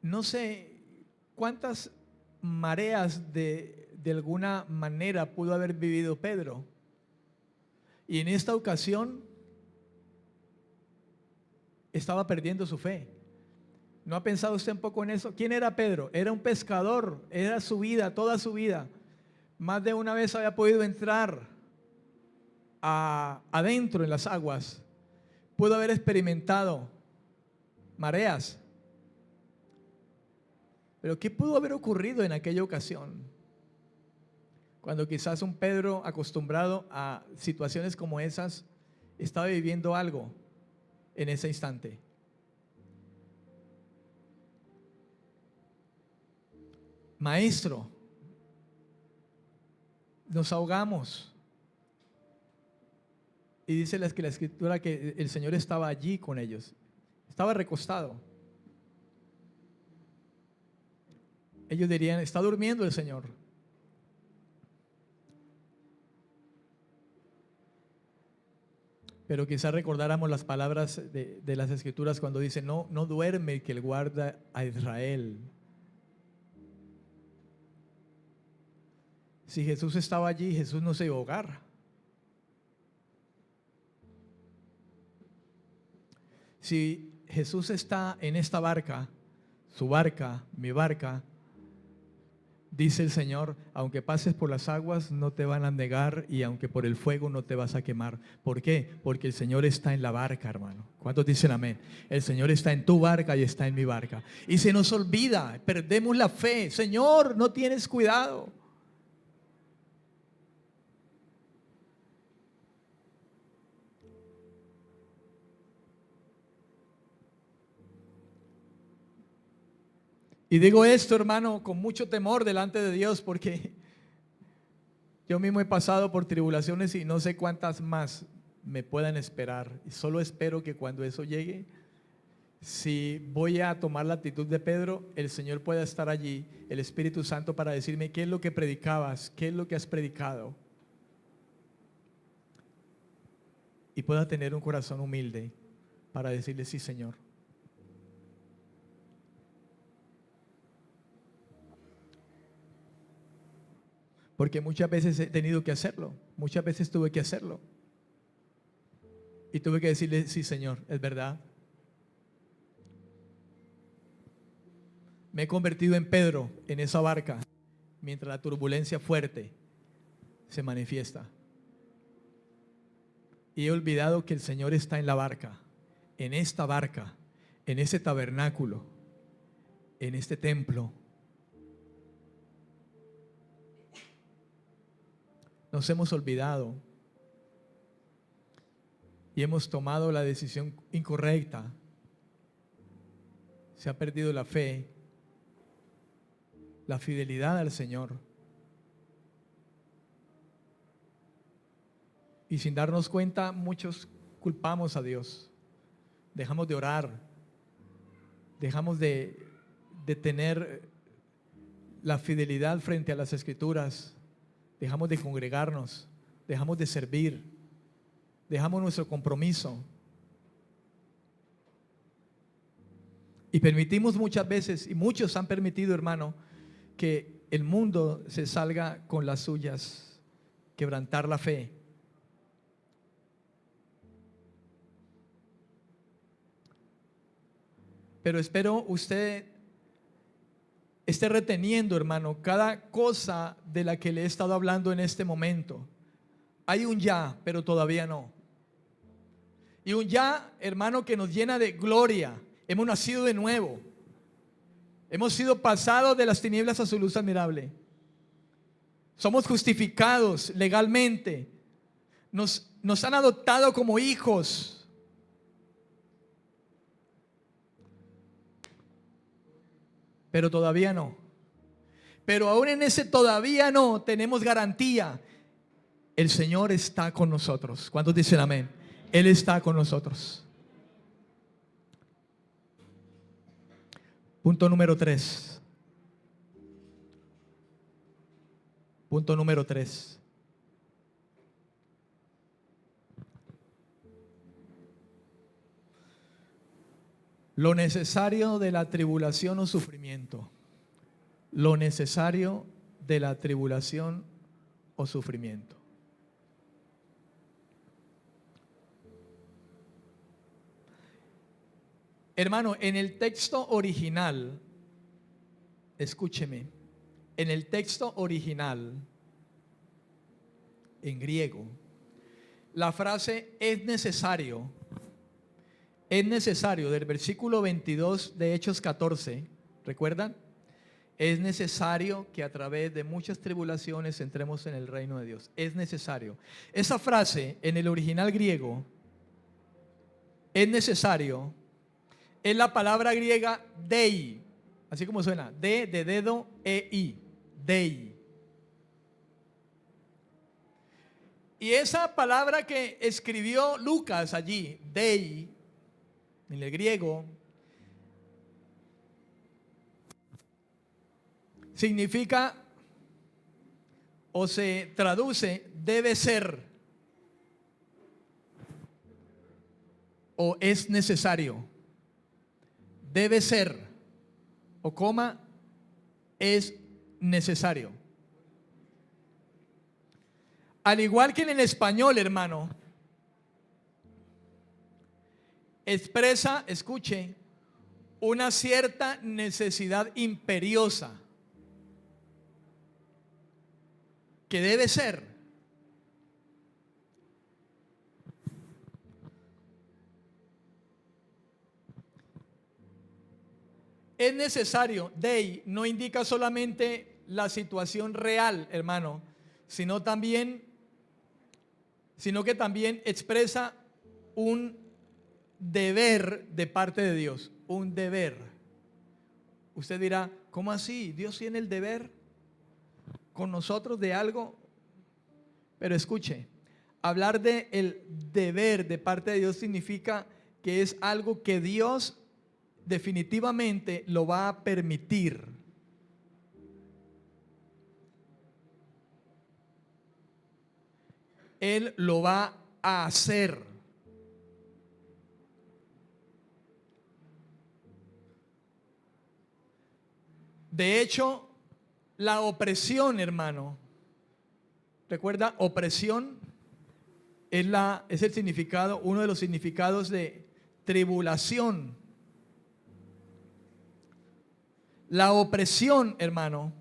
no sé cuántas mareas de alguna manera pudo haber vivido Pedro, y en esta ocasión estaba perdiendo su fe. ¿No ha pensado usted un poco en eso? ¿Quién era Pedro? Era un pescador, era su vida, toda su vida. Más de una vez había podido entrar adentro en las aguas. Pudo haber experimentado mareas. Pero ¿qué pudo haber ocurrido en aquella ocasión? Cuando quizás un Pedro acostumbrado a situaciones como esas estaba viviendo algo en ese instante. Maestro, nos ahogamos. Y dice la escritura que el Señor estaba allí con ellos. Estaba recostado. Ellos dirían, está durmiendo el Señor. Pero quizás recordáramos las palabras de las escrituras cuando dice, no duerme el que él guarda a Israel. Si Jesús estaba allí, Jesús no se iba a ahogar. Si Jesús está en esta barca, su barca, mi barca, dice el Señor, aunque pases por las aguas no te van a negar, y aunque por el fuego no te vas a quemar. ¿Por qué? Porque el Señor está en la barca, hermano. ¿Cuántos dicen amén? El Señor está en tu barca y está en mi barca. Y se nos olvida, perdemos la fe. Señor, no tienes cuidado. Y digo esto, hermano, con mucho temor delante de Dios, porque yo mismo he pasado por tribulaciones y no sé cuántas más me puedan esperar. Y solo espero que cuando eso llegue, si voy a tomar la actitud de Pedro, el Señor pueda estar allí, el Espíritu Santo, para decirme qué es lo que predicabas, qué es lo que has predicado. Y pueda tener un corazón humilde para decirle, sí, Señor. Porque muchas veces he tenido que hacerlo, muchas veces tuve que hacerlo. Y tuve que decirle, sí, Señor, es verdad. Me he convertido en Pedro en esa barca, mientras la turbulencia fuerte se manifiesta. Y he olvidado que el Señor está en la barca, en esta barca, en ese tabernáculo, en este templo. Nos hemos olvidado y hemos tomado la decisión incorrecta. Se ha perdido la fe, la fidelidad al Señor. Y sin darnos cuenta, muchos culpamos a Dios. Dejamos de orar, dejamos de tener la fidelidad frente a las Escrituras. Dejamos de congregarnos, dejamos de servir, dejamos nuestro compromiso. Y permitimos muchas veces, y muchos han permitido, hermano, que el mundo se salga con las suyas, quebrantar la fe. Pero espero usted esté reteniendo, hermano, cada cosa de la que le he estado hablando en este momento. Hay un ya, pero todavía no. Y un ya, hermano, que nos llena de gloria. Hemos nacido de nuevo. Hemos sido pasados de las tinieblas a su luz admirable. Somos justificados legalmente. Nos han adoptado como hijos. Pero todavía no. Pero aún en ese todavía no tenemos garantía. El Señor está con nosotros. ¿Cuántos dicen amén? Él está con nosotros. Punto número 3. Punto número 3. Lo necesario de la tribulación o sufrimiento. Lo necesario de la tribulación o sufrimiento. Hermano, en el texto original, escúcheme, en el texto original, en griego, la frase es necesario del versículo 22 de Hechos 14, ¿recuerdan? Es necesario que a través de muchas tribulaciones entremos en el reino de Dios. Es necesario. Esa frase en el original griego, es necesario, es la palabra griega dei, así como suena, D de dedo, E-I, dei. Y esa palabra que escribió Lucas allí, dei, en el griego, significa o se traduce debe ser o es necesario. Debe ser o coma es necesario. Al igual que en el español, hermano, expresa, escuche, una cierta necesidad imperiosa que debe ser. Es necesario, dei, no indica solamente la situación real, hermano, sino que también expresa un deber de parte de Dios, un deber. Usted dirá, ¿cómo así? ¿Dios tiene el deber con nosotros de algo? Pero escuche, hablar de el deber de parte de Dios significa que es algo que Dios definitivamente lo va a permitir. Él lo va a hacer. De hecho, la opresión, hermano, recuerda, opresión es el significado, uno de los significados de tribulación. La opresión, hermano,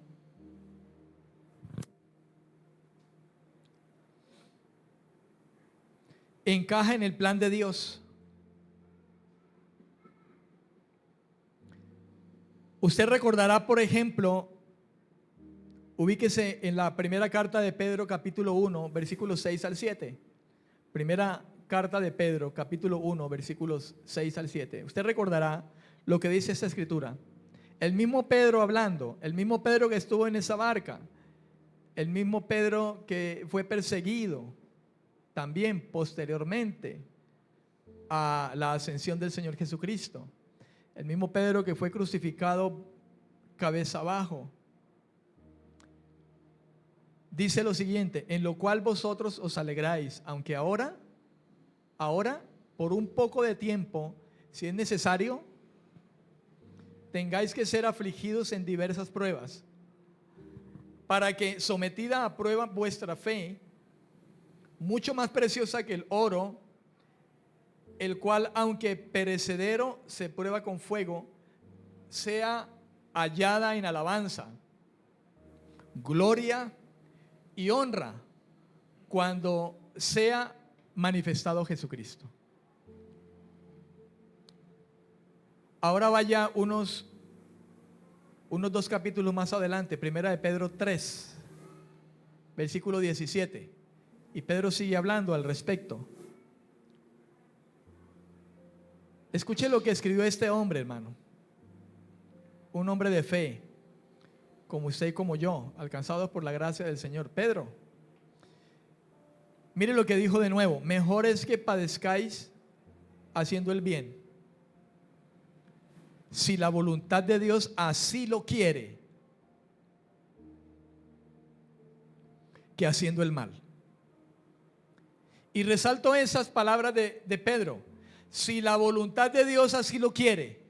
encaja en el plan de Dios. Usted recordará, por ejemplo, ubíquese en la primera carta de Pedro, capítulo 1, versículos 6 al 7. Primera carta de Pedro, capítulo 1, versículos 6 al 7. Usted recordará lo que dice esta escritura. El mismo Pedro hablando, el mismo Pedro que estuvo en esa barca, el mismo Pedro que fue perseguido también posteriormente a la ascensión del Señor Jesucristo, el mismo Pedro que fue crucificado cabeza abajo, dice lo siguiente: en lo cual vosotros os alegráis, aunque ahora, por un poco de tiempo, si es necesario, tengáis que ser afligidos en diversas pruebas, para que, sometida a prueba vuestra fe, mucho más preciosa que el oro, el cual aunque perecedero se prueba con fuego, sea hallada en alabanza, gloria y honra cuando sea manifestado Jesucristo. Ahora vaya unos 2 capítulos más adelante, primera de Pedro 3, versículo 17. Y Pedro sigue hablando al respecto. Escuche lo que escribió este hombre, hermano. Un hombre de fe, como usted y como yo, alcanzados por la gracia del Señor. Pedro, mire lo que dijo de nuevo: mejor es que padezcáis haciendo el bien, si la voluntad de Dios así lo quiere, que haciendo el mal. Y resalto esas palabras de Pedro: si la voluntad de Dios así lo quiere.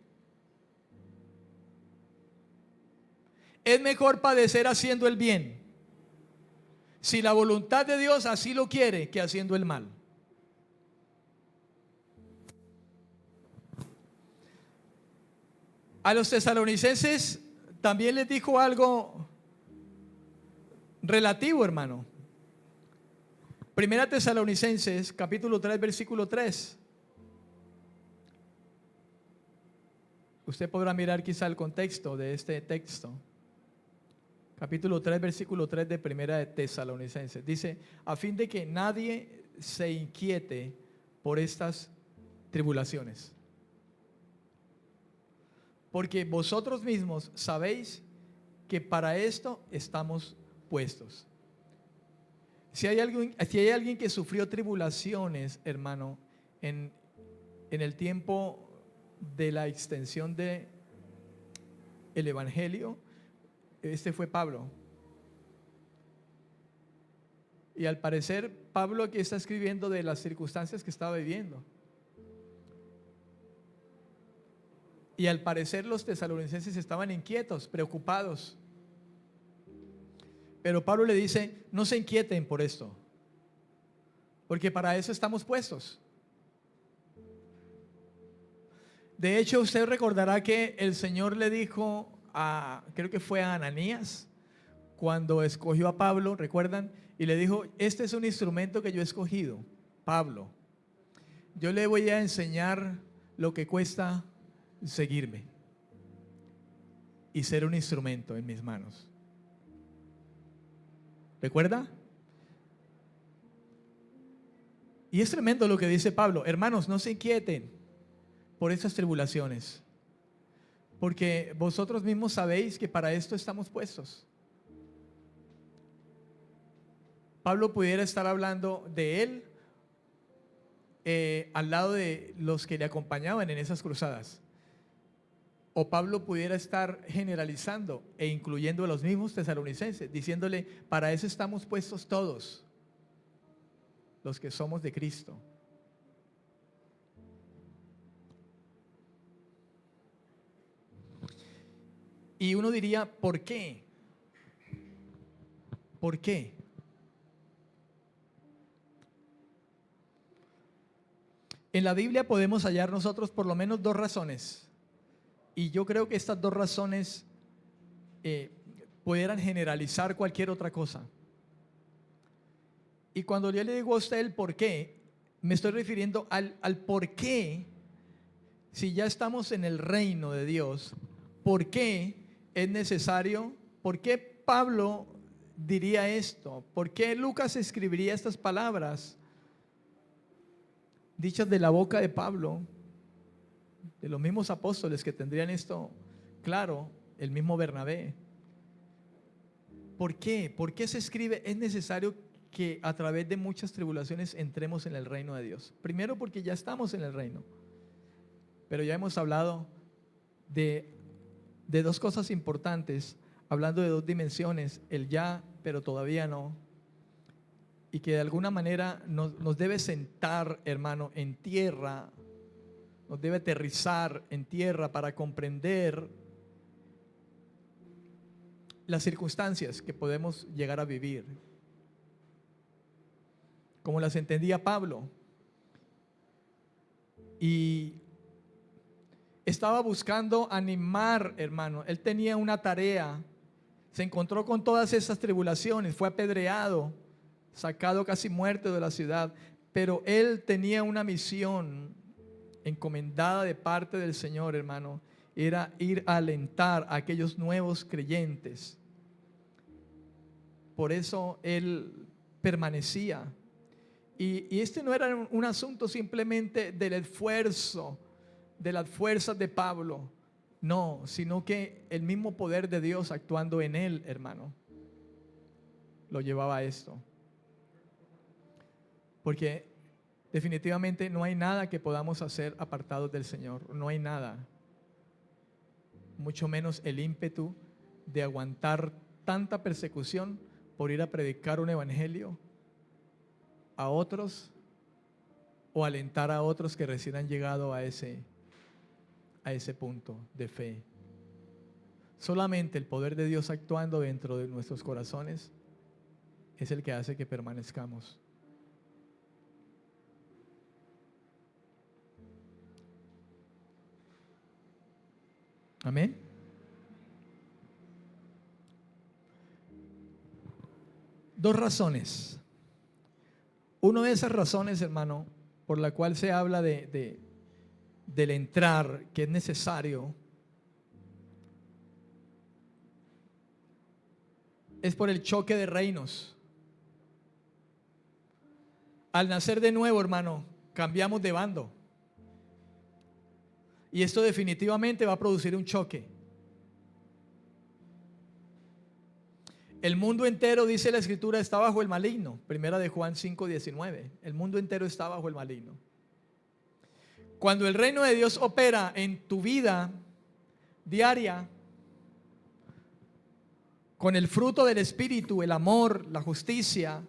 Es mejor padecer haciendo el bien, si la voluntad de Dios así lo quiere, que haciendo el mal. A los tesalonicenses también les dijo algo relativo, hermano. Primera Tesalonicenses, capítulo 3, versículo 3. Usted podrá mirar quizá el contexto de este texto. Capítulo 3, versículo 3 de Primera de Tesalonicenses. Dice: a fin de que nadie se inquiete por estas tribulaciones, porque vosotros mismos sabéis que para esto estamos puestos. Si hay alguien que sufrió tribulaciones, hermano, en el tiempo de la extensión de el evangelio, este fue Pablo. Y al parecer Pablo aquí está escribiendo de las circunstancias que estaba viviendo. Y al parecer los tesalonicenses estaban inquietos, preocupados. Pero Pablo le dice: no se inquieten por esto, porque para eso estamos puestos. De hecho, usted recordará que el Señor le dijo creo que fue a Ananías, cuando escogió a Pablo, ¿recuerdan? Y le dijo: este es un instrumento que yo he escogido, Pablo. Yo le voy a enseñar lo que cuesta seguirme y ser un instrumento en mis manos. ¿Recuerda? Y es tremendo lo que dice Pablo: hermanos, no se inquieten por estas tribulaciones, porque vosotros mismos sabéis que para esto estamos puestos. Pablo pudiera estar hablando de él al lado de los que le acompañaban en esas cruzadas, o Pablo pudiera estar generalizando e incluyendo a los mismos tesalonicenses, diciéndole: para eso estamos puestos todos los que somos de Cristo. Y uno diría: ¿por qué? ¿Por qué? En la Biblia podemos hallar nosotros por lo menos 2 razones. Y yo creo que estas 2 razones pudieran generalizar cualquier otra cosa. Y cuando yo le digo a usted el por qué, me estoy refiriendo al por qué, si ya estamos en el reino de Dios, por qué es necesario, por qué Pablo diría esto, por qué Lucas escribiría estas palabras dichas de la boca de Pablo, de los mismos apóstoles que tendrían esto claro, el mismo Bernabé. ¿Por qué? ¿Por qué se escribe? Es necesario que a través de muchas tribulaciones entremos en el reino de Dios. Primero, porque ya estamos en el reino, pero ya hemos hablado de 2 cosas importantes, hablando de 2 dimensiones: el ya, pero todavía no, y que de alguna manera nos debe sentar, hermano, en tierra, nos debe aterrizar en tierra para comprender las circunstancias que podemos llegar a vivir, como las entendía Pablo. Y estaba buscando animar, hermano. Él tenía una tarea. Se encontró con todas esas tribulaciones, fue apedreado, sacado casi muerto de la ciudad, pero él tenía una misión encomendada de parte del Señor, hermano. Era ir a alentar a aquellos nuevos creyentes. Por eso él permanecía. Y este no era un asunto simplemente del esfuerzo, de las fuerzas de Pablo. No, sino que el mismo poder de Dios actuando en él, hermano, lo llevaba a esto. Porque definitivamente no hay nada que podamos hacer apartados del Señor. No hay nada. Mucho menos el ímpetu de aguantar tanta persecución por ir a predicar un evangelio a otros o alentar a otros que recién han llegado a ese punto de fe. Solamente el poder de Dios actuando dentro de nuestros corazones es el que hace que permanezcamos. Amén. Dos razones. Una de esas razones, hermano, por la cual se habla del entrar, que es necesario, es por el choque de reinos. Al nacer de nuevo, hermano, cambiamos de bando. Y esto definitivamente va a producir un choque. El mundo entero, dice la Escritura, está bajo el maligno. Primera de Juan 5:19. El mundo entero está bajo el maligno. Cuando el reino de Dios opera en tu vida diaria, con el fruto del Espíritu, el amor, la justicia,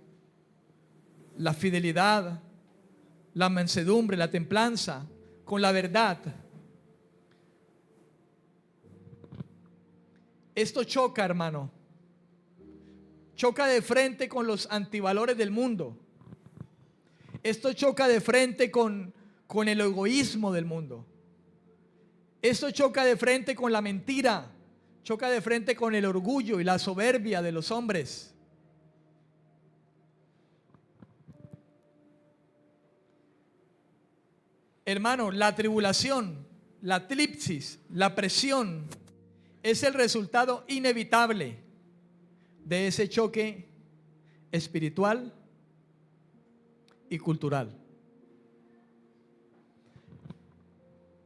la fidelidad, la mansedumbre, la templanza, con la verdad, esto choca, hermano. Choca de frente con los antivalores del mundo. Esto choca de frente con el egoísmo del mundo. Esto choca de frente con la mentira. Choca de frente con el orgullo y la soberbia de los hombres. Hermano, la tribulación, la tlipsis, la presión es el resultado inevitable de ese choque espiritual y cultural.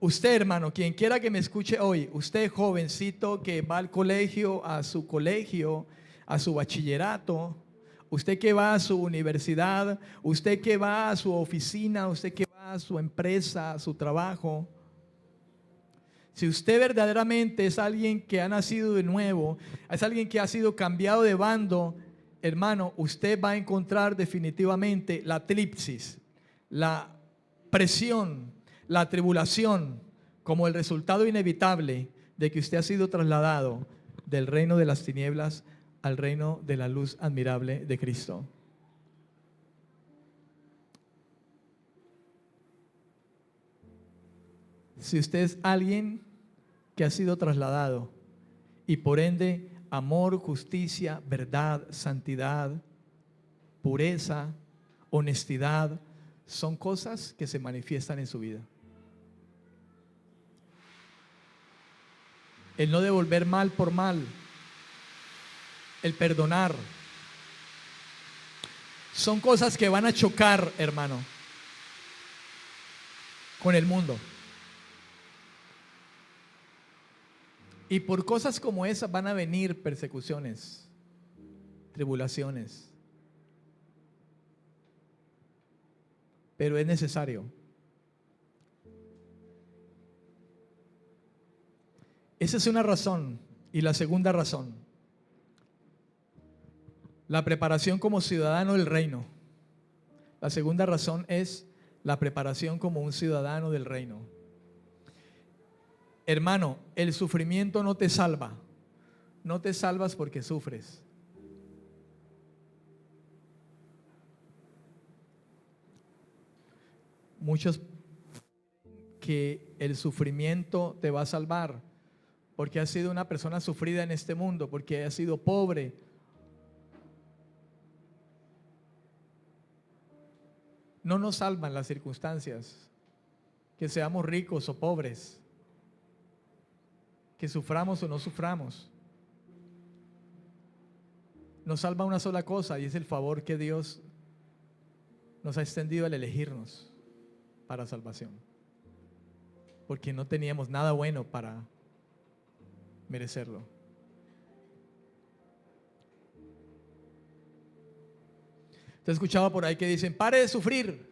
Usted, hermano, quien quiera que me escuche hoy, usted jovencito que va al colegio, a su bachillerato, usted que va a su universidad, usted que va a su oficina, usted que va a su empresa, a su trabajo. Si usted verdaderamente es alguien que ha nacido de nuevo, es alguien que ha sido cambiado de bando, hermano, usted va a encontrar definitivamente la tlipsis, la presión, la tribulación, como el resultado inevitable de que usted ha sido trasladado del reino de las tinieblas al reino de la luz admirable de Cristo. Si usted es alguien que ha sido trasladado y por ende amor, justicia, verdad, santidad, pureza, honestidad, son cosas que se manifiestan en su vida. El no devolver mal por mal, el perdonar, son cosas que van a chocar, hermano, con el mundo. Y por cosas como esas van a venir persecuciones, tribulaciones. Pero es necesario. Esa es una razón. Y la segunda razón, la preparación como ciudadano del reino. La segunda razón es la preparación como un ciudadano del reino. Hermano, el sufrimiento no te salva. no te salvas porque sufres. Muchos que el sufrimiento te va a salvar porque has sido una persona sufrida en este mundo, porque has sido pobre. No nos salvan las circunstancias, que seamos ricos o pobres, que suframos o no suframos. Nos salva una sola cosa, y es el favor que Dios nos ha extendido al elegirnos para salvación, porque no teníamos nada bueno para merecerlo. Te he escuchado por ahí que dicen: pare de sufrir.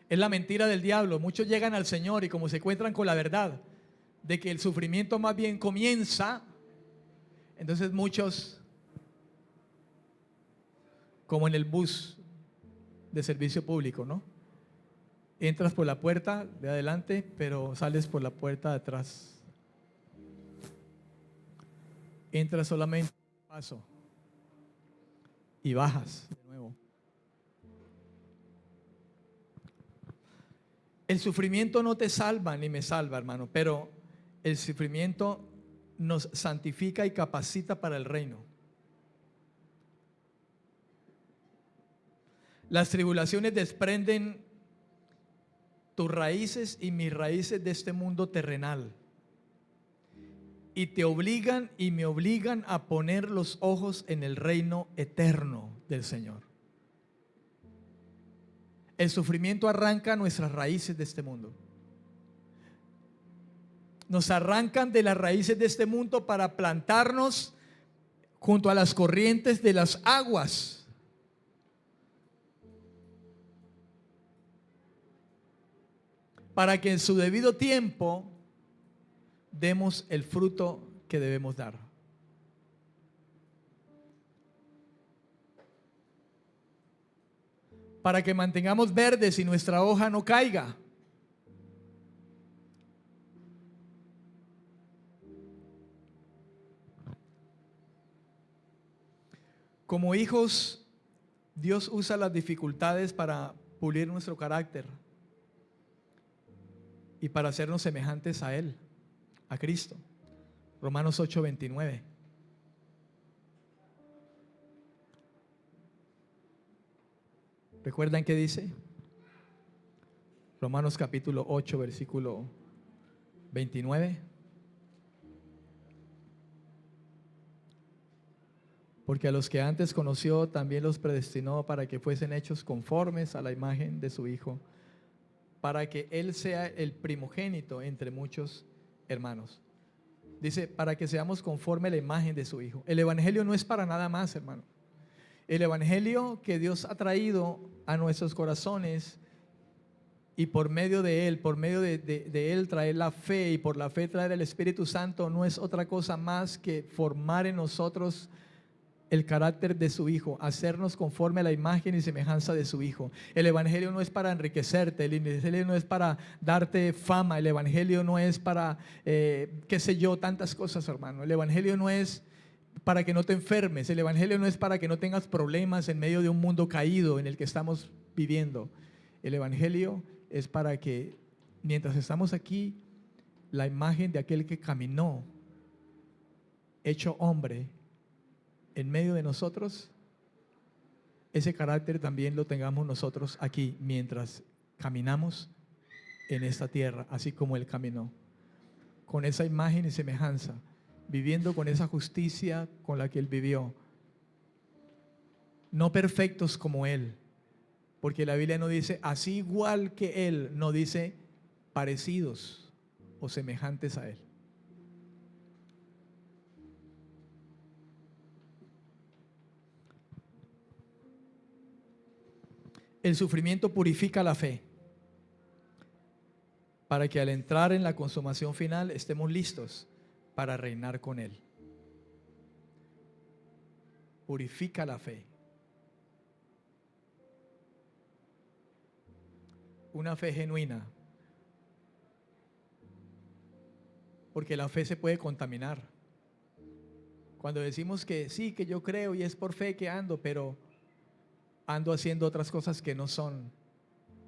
Es la mentira del diablo. Muchos llegan al Señor y como se encuentran con la verdad de que el sufrimiento más bien comienza, entonces muchos, como en el bus de servicio público, ¿no? Entras por la puerta de adelante, pero sales por la puerta de atrás. Entras solamente un paso y bajas de nuevo. El sufrimiento no te salva ni me salva, hermano, pero el sufrimiento nos santifica y capacita para el reino. Las tribulaciones desprenden tus raíces y mis raíces de este mundo terrenal y te obligan y me obligan a poner los ojos en el reino eterno del Señor. El sufrimiento arranca nuestras raíces de este mundo. Nos arrancan de las raíces de este mundo para plantarnos junto a las corrientes de las aguas. Para que en su debido tiempo demos el fruto que debemos dar. Para que mantengamos verdes y nuestra hoja no caiga. Como hijos, Dios usa las dificultades para pulir nuestro carácter y para hacernos semejantes a Él, a Cristo. Romanos 8:29. ¿Recuerdan qué dice? Romanos capítulo 8, versículo 29. Porque a los que antes conoció también los predestinó para que fuesen hechos conformes a la imagen de su Hijo, para que Él sea el primogénito entre muchos hermanos. Dice, para que seamos conforme a la imagen de su Hijo. El Evangelio no es para nada más, hermano. El Evangelio que Dios ha traído a nuestros corazones y por medio de Él, de Él traer la fe y por la fe traer el Espíritu Santo, no es otra cosa más que formar en nosotros el carácter de su Hijo, hacernos conforme a la imagen y semejanza de su Hijo. El Evangelio no es para enriquecerte, el Evangelio no es para darte fama, el Evangelio no es para, qué sé yo, tantas cosas, hermano. El Evangelio no es para que no te enfermes, el Evangelio no es para que no tengas problemas en medio de un mundo caído en el que estamos viviendo. El Evangelio es para que mientras estamos aquí, la imagen de aquel que caminó, hecho hombre, en medio de nosotros, ese carácter también lo tengamos nosotros aquí mientras caminamos en esta tierra, así como Él caminó, con esa imagen y semejanza, viviendo con esa justicia con la que Él vivió, no perfectos como Él, porque la Biblia no dice así igual que Él, no dice parecidos o semejantes a Él. El sufrimiento purifica la fe para que al entrar en la consumación final estemos listos para reinar con Él. Purifica la fe. Una fe genuina porque la fe se puede contaminar. Cuando decimos que sí, que yo creo y es por fe que ando, pero ando haciendo otras cosas que no son,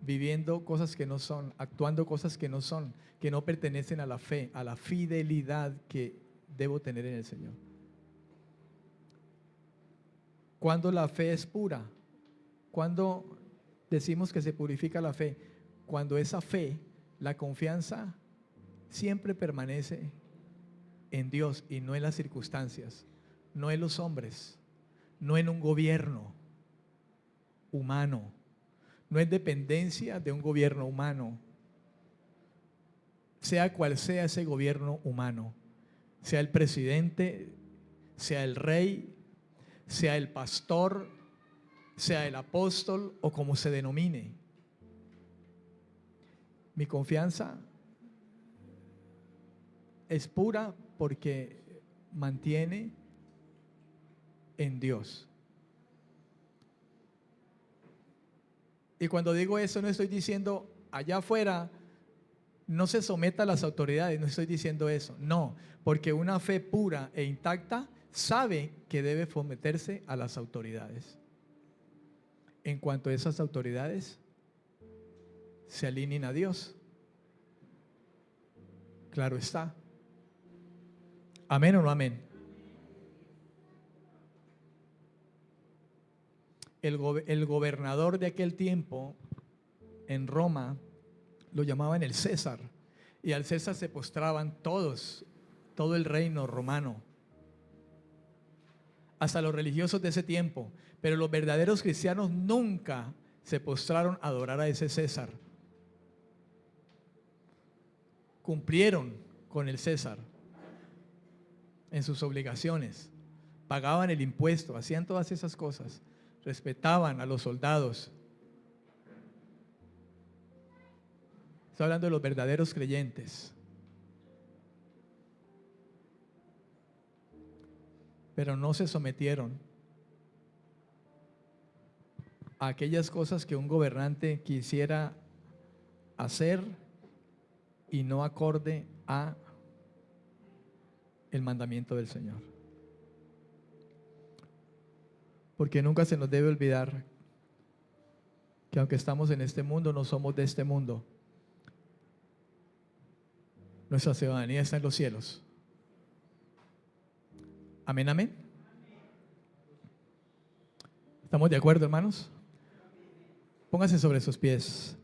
viviendo cosas que no son, actuando cosas que no son, que no pertenecen a la fe, a la fidelidad que debo tener en el Señor. Cuando la fe es pura, cuando decimos que se purifica la fe, cuando esa fe, la confianza, siempre permanece en Dios y no en las circunstancias, no en los hombres, no en un gobierno humano, no en dependencia de un gobierno humano, sea cual sea ese gobierno humano, sea el presidente, sea el rey, sea el pastor, sea el apóstol o como se denomine. Mi confianza es pura porque mantiene en Dios. Y cuando digo eso no estoy diciendo allá afuera no se someta a las autoridades, no estoy diciendo eso, no, porque una fe pura e intacta sabe que debe someterse a las autoridades. En cuanto esas autoridades se alineen a Dios, claro está. ¿Amén o no amén? El gobernador de aquel tiempo en Roma lo llamaban el César, y al César se postraban todos, todo el reino romano, hasta los religiosos de ese tiempo, pero los verdaderos cristianos nunca se postraron a adorar a ese César. Cumplieron con el César en sus obligaciones, pagaban el impuesto, hacían todas esas cosas, respetaban a los soldados. Estoy hablando de los verdaderos creyentes. Pero no se sometieron a aquellas cosas que un gobernante quisiera hacer y no acorde a el mandamiento del Señor. Porque nunca se nos debe olvidar que aunque estamos en este mundo, no somos de este mundo. Nuestra ciudadanía está en los cielos. Amén, amén. ¿Estamos de acuerdo, hermanos? Pónganse sobre sus pies.